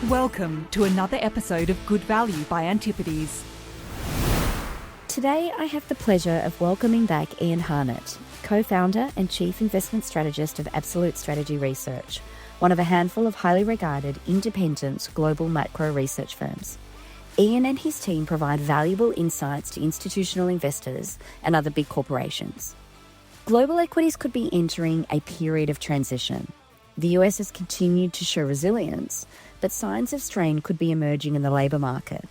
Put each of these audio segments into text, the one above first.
Welcome to another episode of Good Value by Antipodes. Today, I have the pleasure of welcoming back Ian Harnett, co-founder and chief investment strategist of Absolute Strategy Research, one of a handful of highly regarded independent global macro research firms. Ian and his team provide valuable insights to institutional investors and other big corporations. Global equities could be entering a period of transition. The US has continued to show resilience, but signs of strain could be emerging in the labour market.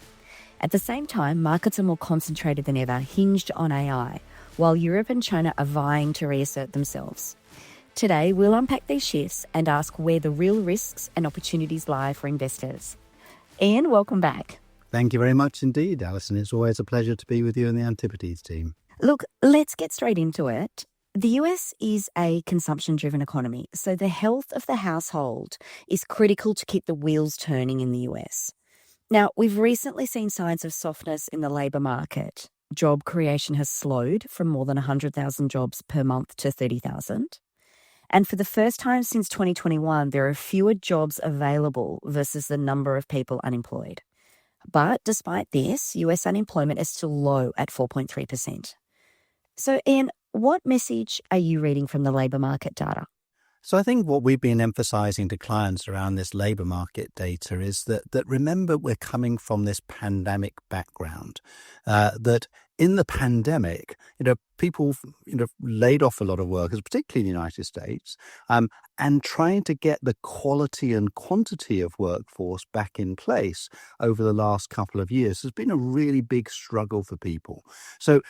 At the same time, markets are more concentrated than ever, hinged on AI, while Europe and China are vying to reassert themselves. Today, we'll unpack these shifts and ask where the real risks and opportunities lie for investors. Ian, welcome back. Thank you very much indeed, Alison. It's always a pleasure to be with you and the Antipodes team. Look, let's get straight into it. The US is a consumption-driven economy, so the health of the household is critical to keep the wheels turning in the US. Now, we've recently seen signs of softness in the labour market. Job creation has slowed from more than 100,000 jobs per month to 30,000. And for the first time since 2021, there are fewer jobs available versus the number of people unemployed. But despite this, US unemployment is still low at 4.3%. So, Ian, what message are you reading from the labour market data? So I think what we've been emphasising to clients around this labour market data is that remember we're coming from this pandemic background, that in the pandemic, people, laid off a lot of workers, particularly in the United States, and trying to get the quality and quantity of workforce back in place over the last couple of years has been a really big struggle for people. So,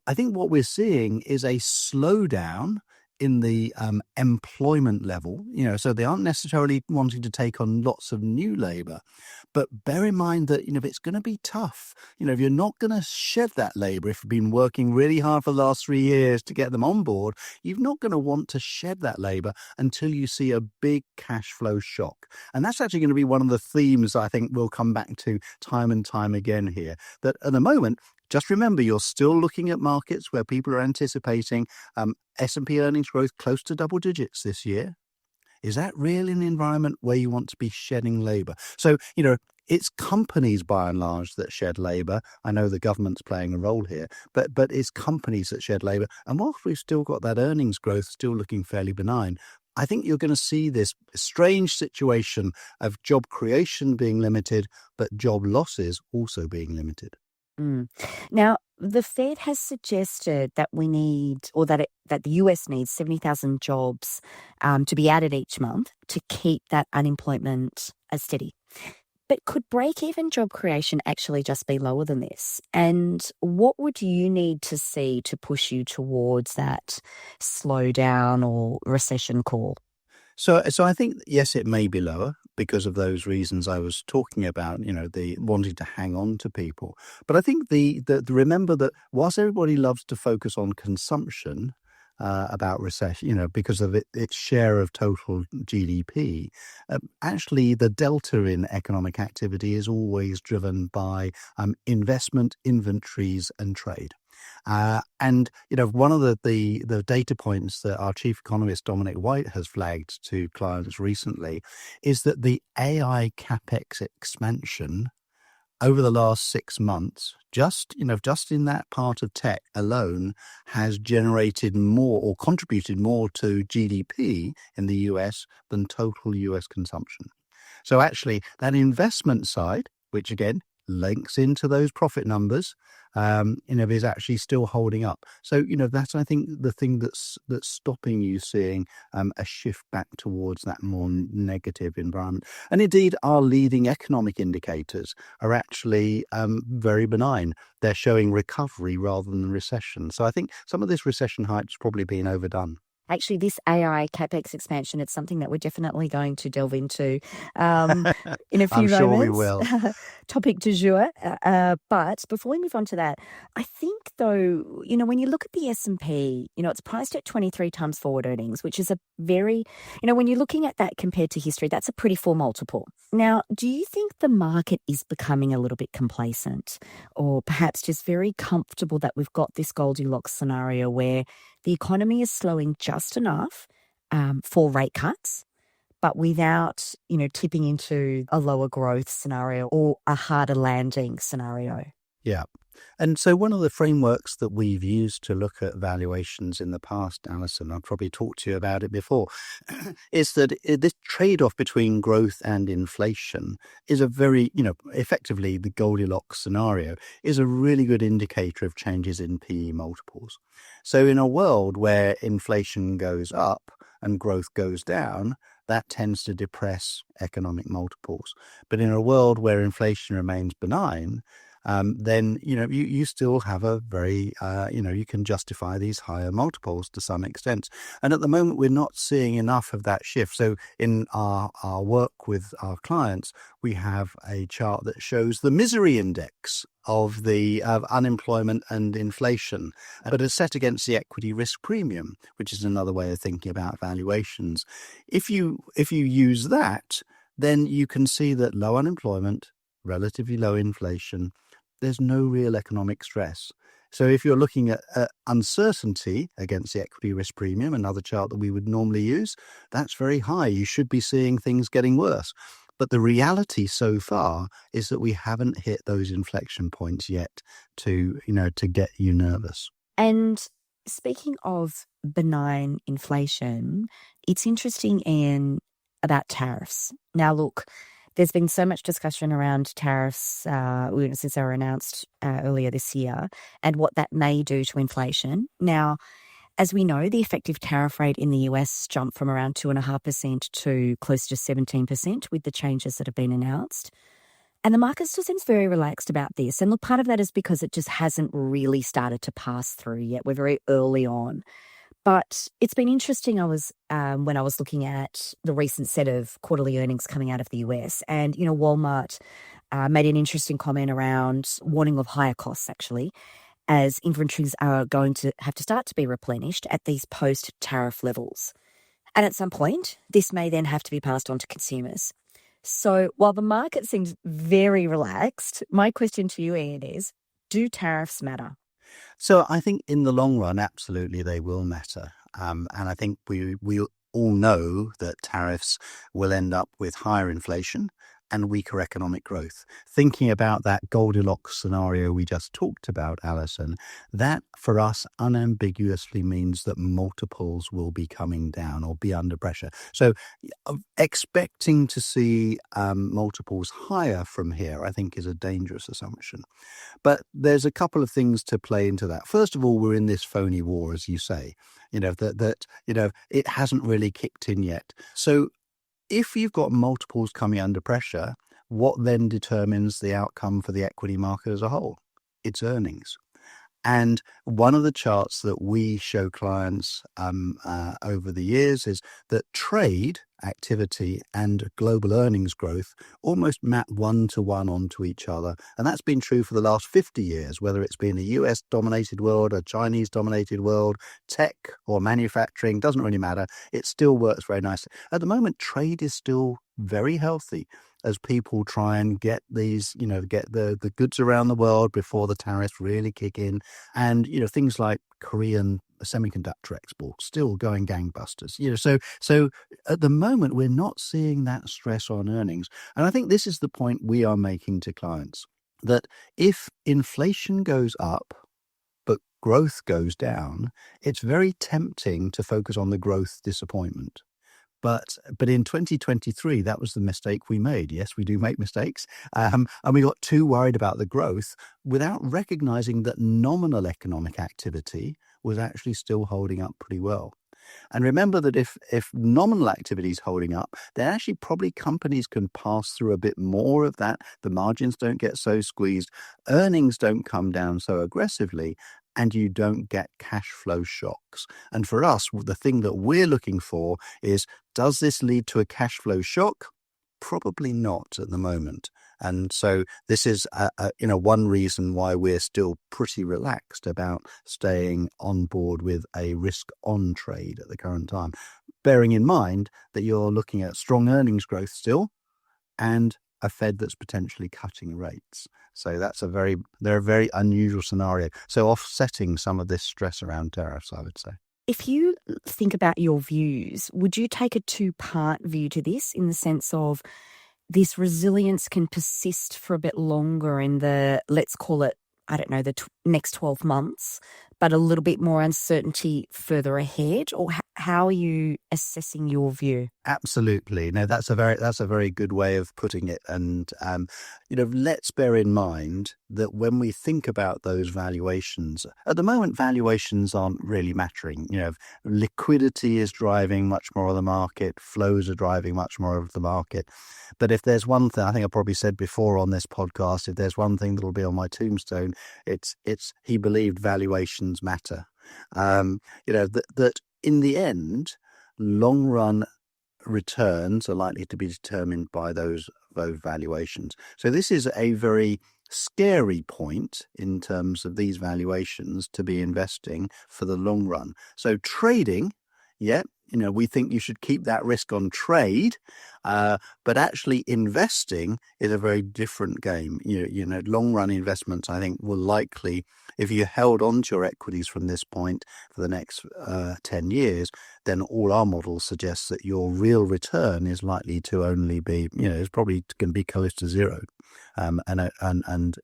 I think what we're seeing is a slowdown in the employment level, so they aren't necessarily wanting to take on lots of new labour. But bear in mind that, it's going to be tough. If you're not going to shed that labour, if you've been working really hard for the last 3 years to get them on board, you're not going to want to shed that labour until you see a big cash flow shock. And that's actually going to be one of the themes I think we'll come back to time and time again here, that at the moment, just remember, you're still looking at markets where people are anticipating S&P earnings growth close to double digits this year. Is that really an environment where you want to be shedding labour? So, it's companies by and large that shed labour. I know the government's playing a role here, but it's companies that shed labour. And whilst we've still got that earnings growth still looking fairly benign, I think you're going to see this strange situation of job creation being limited, but job losses also being limited. Now, the Fed has suggested that we need, or that the US needs 70,000 jobs to be added each month to keep that unemployment steady. But could break-even job creation actually just be lower than this? And what would you need to see to push you towards that slowdown or recession call? So I think, yes, it may be lower because of those reasons I was talking about, the wanting to hang on to people. But I think remember that whilst everybody loves to focus on consumption about recession, because of its share of total GDP, actually the delta in economic activity is always driven by investment, inventories and trade. And one of the data points that our chief economist Dominic White has flagged to clients recently is that the AI capex expansion over the last 6 months, just in that part of tech alone, has generated more or contributed more to GDP in the US than total US consumption. So actually, that investment side, which again links into those profit numbers, is actually still holding up. So, that's, I think, the thing that's stopping you seeing a shift back towards that more negative environment. And indeed, our leading economic indicators are actually very benign. They're showing recovery rather than recession. So I think some of this recession hype's probably been overdone. Actually, this AI capex expansion, it's something that we're definitely going to delve into in a few moments. I'm sure we will. Topic du jour. But before we move on to that, I think, though, when you look at the S&P, it's priced at 23 times forward earnings, which is a very, when you're looking at that compared to history, that's a pretty full multiple. Now, do you think the market is becoming a little bit complacent, or perhaps just very comfortable that we've got this Goldilocks scenario where the economy is slowing just enough for rate cuts, but without, tipping into a lower growth scenario or a harder landing scenario. Yeah. And so one of the frameworks that we've used to look at valuations in the past, Alison, I've probably talked to you about it before, is that this trade-off between growth and inflation is a very, effectively the Goldilocks scenario is a really good indicator of changes in PE multiples. So in a world where inflation goes up and growth goes down, that tends to depress economic multiples. But in a world where inflation remains benign, then, you still have a very, you can justify these higher multiples to some extent. And at the moment, we're not seeing enough of that shift. So in our work with our clients, we have a chart that shows the misery index of unemployment and inflation, but is set against the equity risk premium, which is another way of thinking about valuations. If you use that, then you can see that low unemployment, relatively low inflation, there's no real economic stress. So if you're looking at uncertainty against the equity risk premium, another chart that we would normally use, that's very high. You should be seeing things getting worse. But the reality so far is that we haven't hit those inflection points yet to get you nervous. And speaking of benign inflation, it's interesting, Ian, about tariffs. Now, look, there's been so much discussion around tariffs since they were announced earlier this year and what that may do to inflation. Now, as we know, the effective tariff rate in the US jumped from around 2.5% to close to 17% with the changes that have been announced. And the market still seems very relaxed about this. And look, part of that is because it just hasn't really started to pass through yet. We're very early on. But it's been interesting. When I was looking at the recent set of quarterly earnings coming out of the US, and Walmart made an interesting comment around warning of higher costs, actually, as inventories are going to have to start to be replenished at these post-tariff levels. And at some point, this may then have to be passed on to consumers. So while the market seems very relaxed, my question to you, Ian, is, do tariffs matter? So I think in the long run, absolutely, they will matter. And I think we all know that tariffs will end up with higher inflation and weaker economic growth. Thinking about that Goldilocks scenario we just talked about, Alison, that for us unambiguously means that multiples will be coming down or be under pressure. So expecting to see multiples higher from here, I think, is a dangerous assumption. But there's a couple of things to play into that. First of all, we're in this phony war, as you say, it hasn't really kicked in yet. So if you've got multiples coming under pressure, what then determines the outcome for the equity market as a whole? It's earnings. And one of the charts that we show clients over the years is that trade activity and global earnings growth almost map 1-to-1 onto each other. And that's been true for the last 50 years, whether it's been a US-dominated world, a Chinese-dominated world, tech or manufacturing, doesn't really matter. It still works very nicely. At the moment, trade is still very healthy as people try and get these, get the goods around the world before the tariffs really kick in. And, things like Korean semiconductor exports still going gangbusters. So at the moment, we're not seeing that stress on earnings. And I think this is the point we are making to clients, that if inflation goes up, but growth goes down, it's very tempting to focus on the growth disappointment. But in 2023, that was the mistake we made. Yes, we do make mistakes. And we got too worried about the growth without recognizing that nominal economic activity was actually still holding up pretty well. And remember that if nominal activity is holding up, then actually probably companies can pass through a bit more of that. The margins don't get so squeezed. Earnings don't come down so aggressively. And you don't get cash flow shocks. And for us, the thing that we're looking for is, does this lead to a cash flow shock? Probably not at the moment. And so this is, one reason why we're still pretty relaxed about staying on board with a risk-on trade at the current time, bearing in mind that you're looking at strong earnings growth still and a Fed that's potentially cutting rates. So they're a very unusual scenario. So offsetting some of this stress around tariffs, I would say. If you think about your views, would you take a two-part view to this in the sense of this resilience can persist for a bit longer in the, let's call it, I don't know, the next 12 months, but a little bit more uncertainty further ahead? Or how are you assessing your view? Absolutely. No, that's a very good way of putting it. And, let's bear in mind that when we think about those valuations, at the moment, valuations aren't really mattering. Liquidity is driving much more of the market. Flows are driving much more of the market. But if there's one thing, I think I probably said before on this podcast, if there's one thing that'll be on my tombstone, it's he believed valuations matter. That in the end, long run returns are likely to be determined by those valuations. So this is a very scary point in terms of these valuations to be investing for the long run. So trading, we think you should keep that risk on trade, but actually investing is a very different game. Long run investments, I think, will likely, if you held on to your equities from this point for the next 10 years, then all our models suggest that your real return is likely to only be, it's probably going to be close to zero, and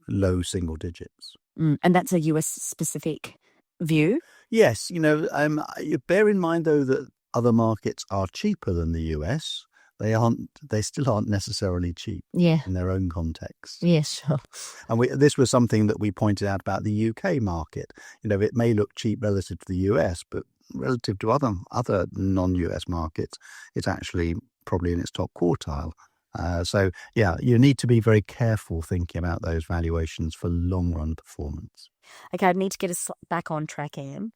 low single digits. And that's a US specific view? Yes, you bear in mind though that other markets are cheaper than the US. They still aren't necessarily cheap in their own context. Yeah, sure. And this was something that we pointed out about the UK market. It may look cheap relative to the US, but relative to other non-US markets, it's actually probably in its top quartile. So you need to be very careful thinking about those valuations for long-run performance. Okay, I need to get us back on track, Anne.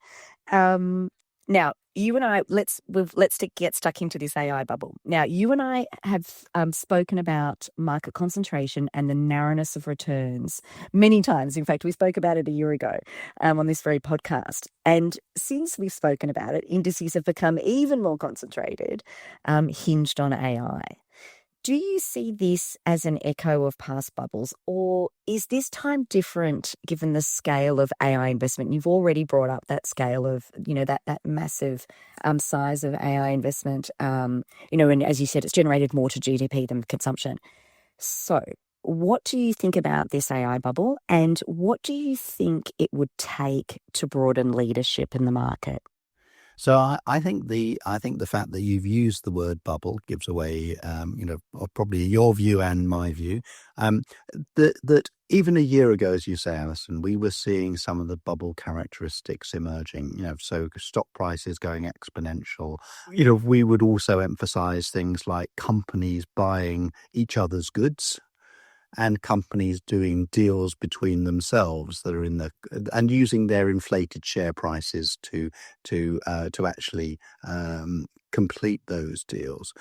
Now, you and I, let's get stuck into this AI bubble. Now, you and I have spoken about market concentration and the narrowness of returns many times. In fact, we spoke about it a year ago on this very podcast. And since we've spoken about it, indices have become even more concentrated, hinged on AI. Do you see this as an echo of past bubbles, or is this time different given the scale of AI investment? You've already brought up that scale of, that massive size of AI investment, and as you said, it's generated more to GDP than consumption. So what do you think about this AI bubble, and what do you think it would take to broaden leadership in the market? So I think the fact that you've used the word bubble gives away, probably your view and my view. That even a year ago, as you say, Alison, we were seeing some of the bubble characteristics emerging. So stock prices going exponential. We would also emphasize things like companies buying each other's goods, and companies doing deals between themselves that are and using their inflated share prices to actually complete those deals.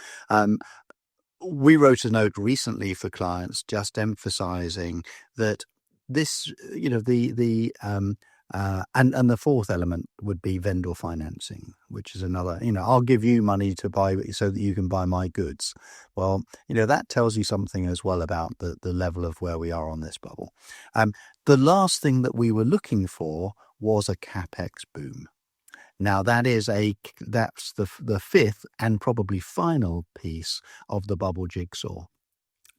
We wrote a note recently for clients just emphasizing that this, and the fourth element would be vendor financing, which is another, I'll give you money to buy so that you can buy my goods. Well, that tells you something as well about the level of where we are on this bubble. The last thing that we were looking for was a CapEx boom. Now that's the fifth and probably final piece of the bubble jigsaw.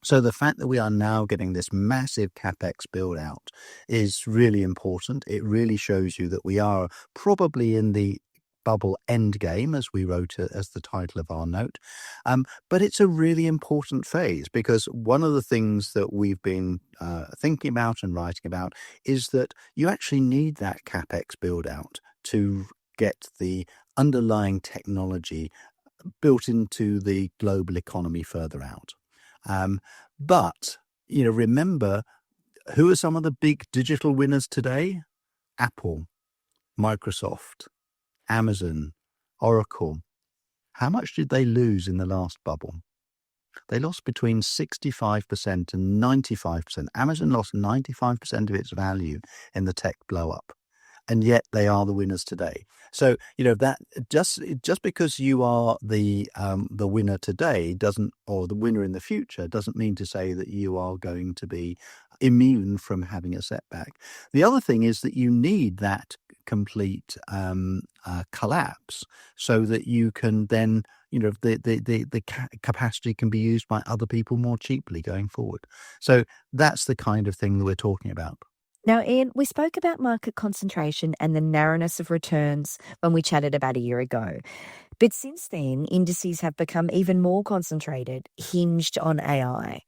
So the fact that we are now getting this massive CapEx build out is really important. It really shows you that we are probably in the bubble end game, as we wrote as the title of our note. But it's a really important phase, because one of the things that we've been thinking about and writing about is that you actually need that CapEx build out to get the underlying technology built into the global economy further out. But, remember, who are some of the big digital winners today? Apple, Microsoft, Amazon, Oracle. How much did they lose in the last bubble? They lost between 65% and 95%. Amazon lost 95% of its value in the tech blow up. And yet they are the winners today. So, that just because you are the winner today or the winner in the future doesn't mean to say that you are going to be immune from having a setback. The other thing is that you need that complete collapse, so that you can then, the capacity can be used by other people more cheaply going forward. So that's the kind of thing that we're talking about. Now, Ian, we spoke about market concentration and the narrowness of returns when we chatted about a year ago. But since then, indices have become even more concentrated, hinged on AI.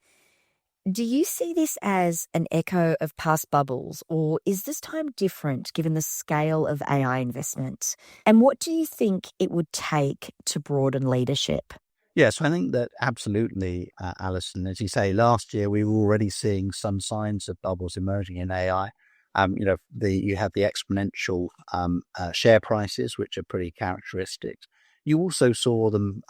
Do you see this as an echo of past bubbles, or is this time different given the scale of AI investment? And what do you think it would take to broaden leadership? Yes, I think that absolutely, Alison. As you say, last year we were already seeing some signs of bubbles emerging in AI. You have the exponential share prices, which are pretty characteristic. You also saw them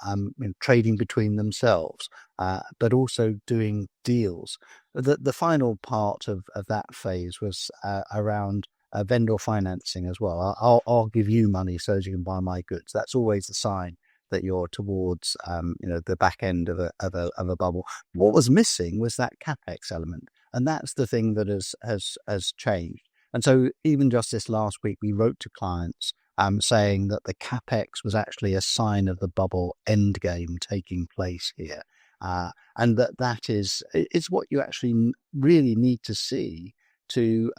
trading between themselves, but also doing deals. The final part of that phase was around vendor financing as well. I'll give you money so as you can buy my goods. That's always a sign that you're towards the back end of a bubble. What was missing was that capex element, and that's the thing that has changed. And so even just this last week, we wrote to clients saying that the capex was actually a sign of the bubble endgame taking place here, and that is what you actually really need to see to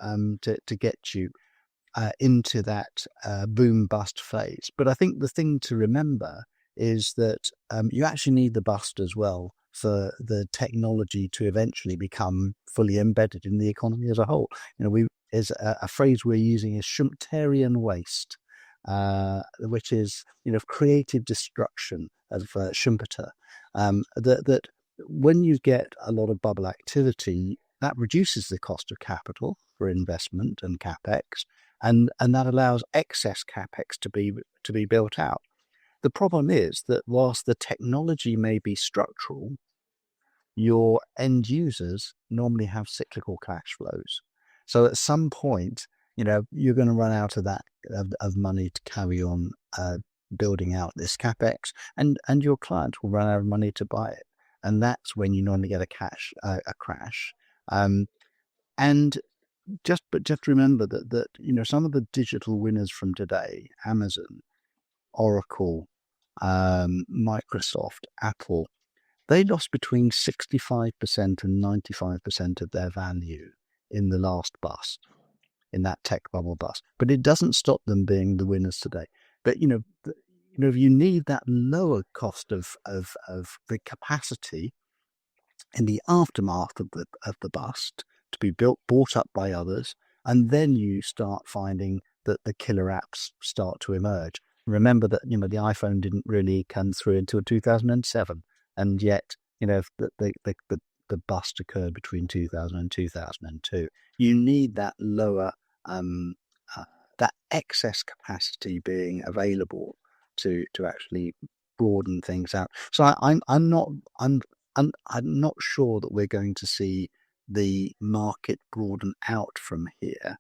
get you into that boom bust phase. But I think the thing to remember is that you actually need the bust as well for the technology to eventually become fully embedded in the economy as a whole. Is a phrase we're using is Schumpeterian waste, which is creative destruction of Schumpeter. That when you get a lot of bubble activity, that reduces the cost of capital for investment and capex, and that allows excess capex to be built out. The problem is that whilst the technology may be structural, your end users normally have cyclical cash flows. So at some point, you're going to run out of that of money to carry on building out this capex, and your client will run out of money to buy it, and that's when you normally get a crash. And just remember that some of the digital winners from today, Amazon, Oracle, Microsoft, Apple, they lost between 65% and 95% of their value in the last bust, in that tech bubble bust. But it doesn't stop them being the winners today. But if you need that lower cost of the capacity in the aftermath of the bust to be bought up by others, and then you start finding that the killer apps start to emerge. Remember that the iPhone didn't really come through until 2007, and yet the bust occurred between 2000 and 2002. You need that lower that excess capacity being available to actually broaden things out. So I'm not sure that we're going to see the market broaden out from here.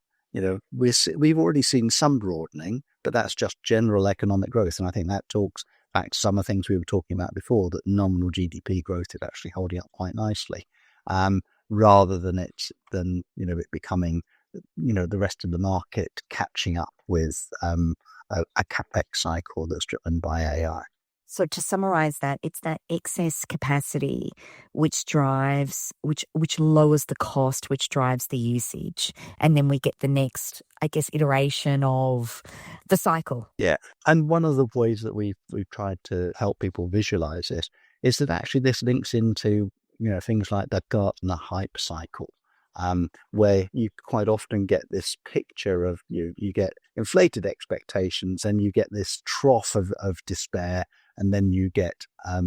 We've already seen some broadening, but that's just general economic growth. And I think that talks back to some of the things we were talking about before, that nominal GDP growth is actually holding up quite nicely, rather than it becoming, the rest of the market catching up with a capex cycle that's driven by AI. So to summarize that, it's that excess capacity which lowers the cost, which drives the usage. And then we get the next, iteration of the cycle. Yeah. And one of the ways that we've tried to help people visualize this is that actually this links into, things like the Gartner hype cycle, where you quite often get this picture of you get inflated expectations, and you get this trough of despair, and then you get a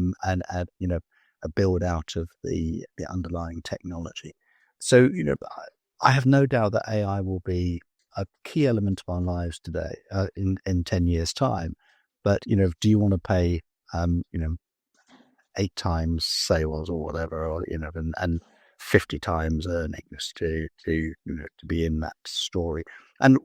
build out of the underlying technology. So I have no doubt that AI will be a key element of our lives today, in 10 years' time. But do you want to pay 8 times sales or whatever, or and 50 times earnings to be in that story? And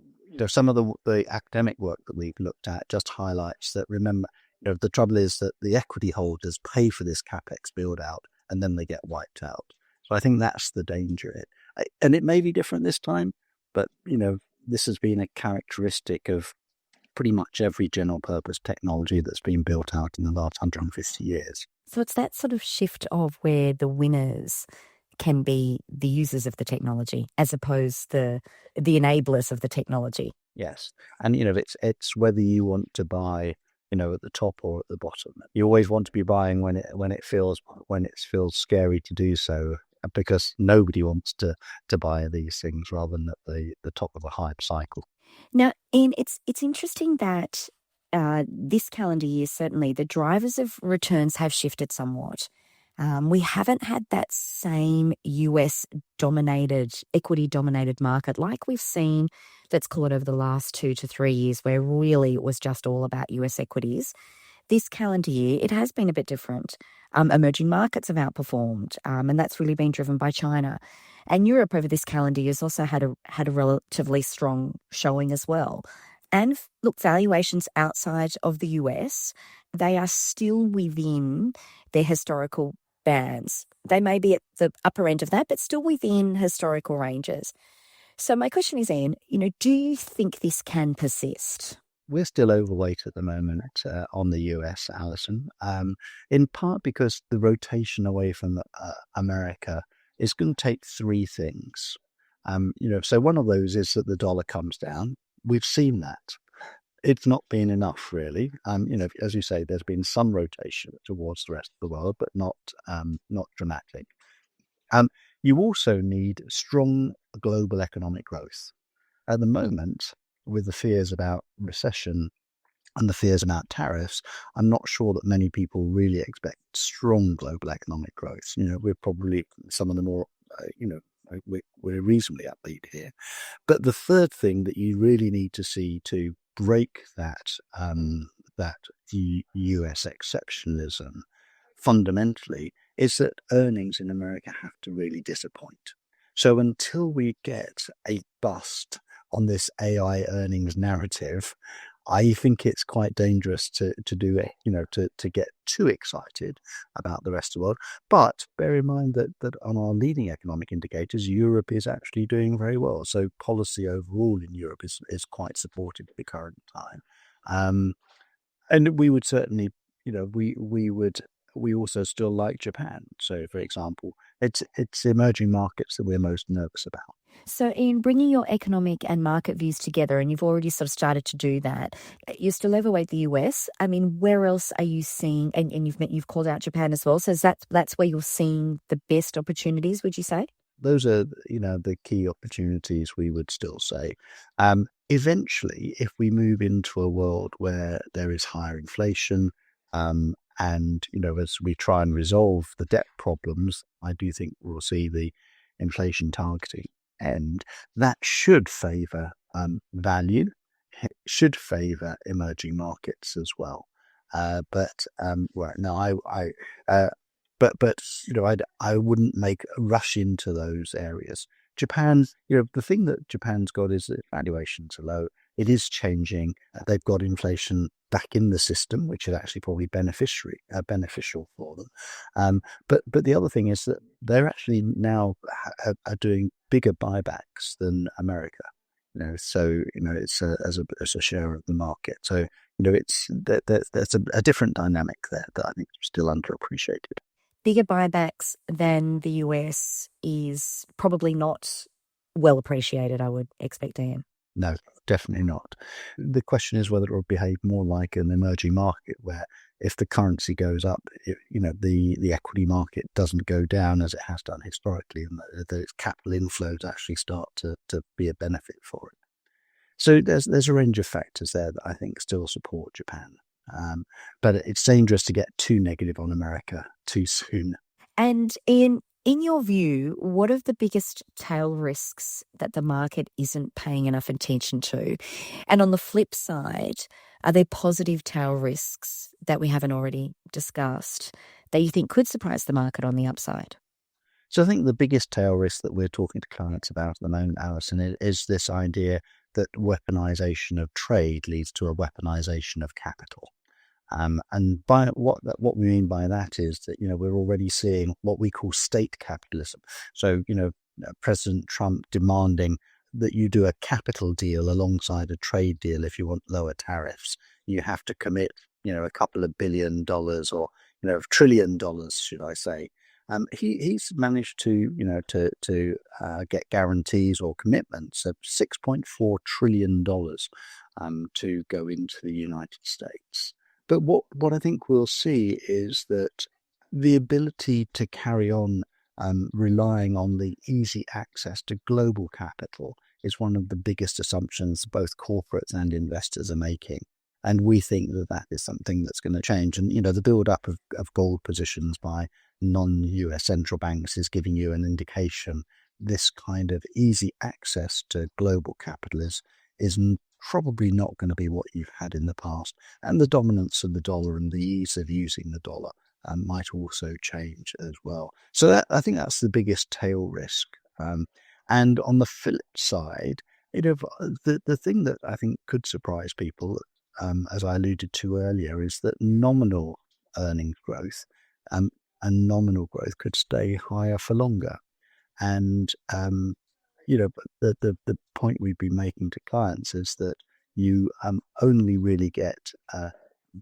some of the academic work that we've looked at just highlights that. Remember, the trouble is that the equity holders pay for this capex build out, and then they get wiped out. So I think that's the danger. And it may be different this time, but this has been a characteristic of pretty much every general purpose technology that's been built out in the last 150 years. So it's that sort of shift of where the winners can be the users of the technology as opposed to the enablers of the technology. Yes. And, it's whether you want to buy, at the top or at the bottom. You always want to be buying when it feels feels scary to do so, because nobody wants to buy these things rather than at the top of a hype cycle. Now, Ian, it's interesting that this calendar year, certainly, the drivers of returns have shifted somewhat. We haven't had that same US-dominated, equity-dominated market like we've seen, let's call it over the last 2 to 3 years, where really it was just all about US equities. This calendar year, it has been a bit different. Emerging markets have outperformed, and that's really been driven by China. And Europe over this calendar year has also had a relatively strong showing as well. And look, valuations outside of the US, they are still within their historical bands. They may be at the upper end of that, but still within historical ranges. So my question is, Ian, do you think this can persist? We're still overweight at the moment on the US, Alison, in part because the rotation away from America is going to take three things. So one of those is that the dollar comes down. We've seen that. It's not been enough, really. As you say, there's been some rotation towards the rest of the world, but not dramatic. You also need strong global economic growth. At the moment, with the fears about recession and the fears about tariffs, I'm not sure that many people really expect strong global economic growth. We're probably some of the more, we're reasonably upbeat here. But the third thing that you really need to see to break that US exceptionalism fundamentally is that earnings in America have to really disappoint. So until we get a bust on this AI earnings narrative, I think it's quite dangerous to do it, to get too excited about the rest of the world. But bear in mind that on our leading economic indicators, Europe is actually doing very well. So policy overall in Europe is quite supportive at the current time. And we would certainly, we also still like Japan. So, for example, it's emerging markets that we're most nervous about. So, Ian, bringing your economic and market views together, and you've already sort of started to do that, you're still overweight the US. I mean, where else are you seeing, and you've called out Japan as well, so that's where you're seeing the best opportunities, would you say? Those are, the key opportunities, we would still say. Eventually, if we move into a world where there is higher inflation, and, as we try and resolve the debt problems, I do think we'll see the inflation targeting end. That should favour value, should favour emerging markets as well. I wouldn't rush into those areas. Japan, the thing that Japan's got is that valuations are low. It is changing. They've got inflation back in the system, which is actually probably beneficial for them. But the other thing is that they're actually now are doing bigger buybacks than America. So it's as a share of the market. So it's there's a different dynamic there that I think is still underappreciated. Bigger buybacks than the US is probably not well appreciated, I would expect, Ian. No, definitely not. The question is whether it will behave more like an emerging market where if the currency goes up, the equity market doesn't go down as it has done historically, and that its capital inflows actually start to be a benefit for it. So there's a range of factors there that I think still support Japan. But it's dangerous to get too negative on America too soon. And in your view, what are the biggest tail risks that the market isn't paying enough attention to? And on the flip side, are there positive tail risks that we haven't already discussed that you think could surprise the market on the upside? So I think the biggest tail risk that we're talking to clients about at the moment, Alison, is this idea that weaponization of trade leads to a weaponization of capital. And by what we mean by that is that, we're already seeing what we call state capitalism. So, President Trump demanding that you do a capital deal alongside a trade deal if you want lower tariffs. You have to commit, a couple of $1 billion or, $1 trillion, should I say. He's managed to, get guarantees or commitments of $6.4 trillion to go into the United States. But what I think we'll see is that the ability to carry on relying on the easy access to global capital is one of the biggest assumptions both corporates and investors are making. And we think that is something that's going to change. And, the build-up of gold positions by non-US central banks is giving you an indication this kind of easy access to global capital is probably not going to be what you've had in the past. And the dominance of the dollar and the ease of using the dollar might also change as well. So I think that's the biggest tail risk. And on the flip side, the thing that I think could surprise people, as I alluded to earlier, is that nominal earnings growth and nominal growth could stay higher for longer. And the point we've been making to clients is that you only really get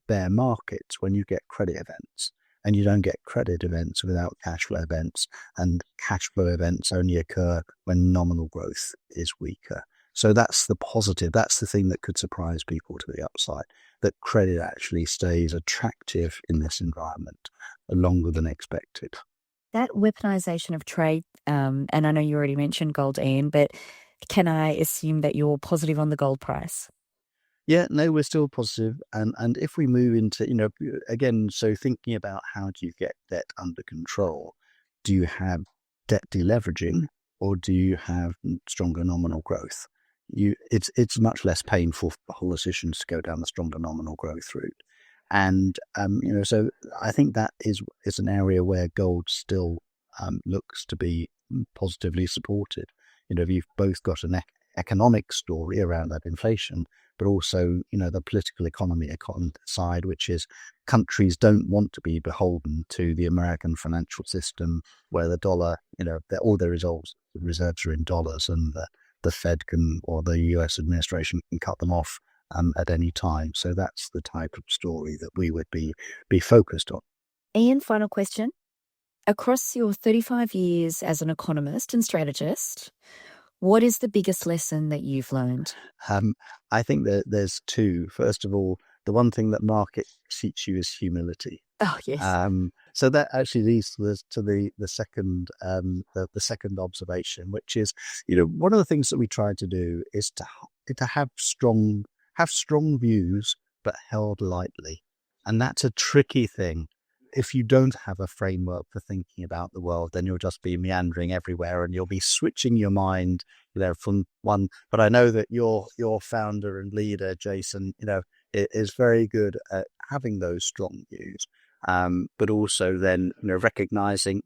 bear markets when you get credit events. And you don't get credit events without cash flow events, and cash flow events only occur when nominal growth is weaker. So that's the positive. That's the thing that could surprise people to the upside, that credit actually stays attractive in this environment longer than expected. That weaponization of trade, and I know you already mentioned gold, Ian, but can I assume that you're positive on the gold price? Yeah, no, we're still positive. And if we move into, again, so thinking about how do you get debt under control, do you have debt deleveraging or do you have stronger nominal growth? It's much less painful for politicians to go down the stronger nominal growth route. And, so I think that is an area where gold still looks to be positively supported. You've both got an economic story around that inflation, but also, the political economy side, which is countries don't want to be beholden to the American financial system where the dollar, all their reserves are in dollars, and the Fed or the US administration can cut them off at any time. So that's the type of story that we would be focused on. Ian, final question. Across your 35 years as an economist and strategist, what is the biggest lesson that you've learned? I think that there's two. First of all, the one thing that markets teach you is humility. Oh, yes. So that actually leads to the second second observation, which is, one of the things that we try to do is to have strong views, but held lightly. And that's a tricky thing. If you don't have a framework for thinking about the world, then you'll just be meandering everywhere and you'll be switching your mind, from one. But I know that your founder and leader, Jason, is very good at having those strong views, but also then, recognizing,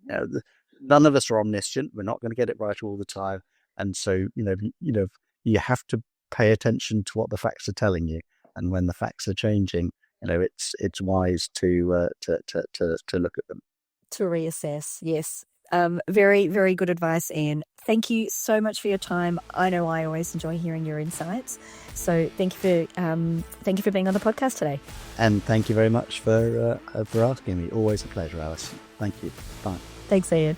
none of us are omniscient. We're not going to get it right all the time. And so, you have to pay attention to what the facts are telling you. And when the facts are changing, it's wise to look at them. To reassess, yes. Very, very good advice, Ian. Thank you so much for your time. I know I always enjoy hearing your insights. So thank you for being on the podcast today. And thank you very much for asking me. Always a pleasure, Alison. Thank you. Bye. Thanks, Ian.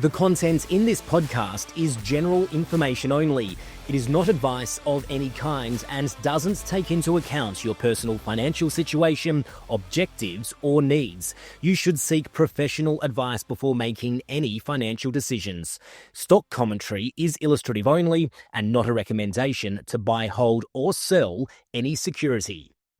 The content in this podcast is general information only. It is not advice of any kind and doesn't take into account your personal financial situation, objectives, or needs. You should seek professional advice before making any financial decisions. Stock commentary is illustrative only and not a recommendation to buy, hold, or sell any security.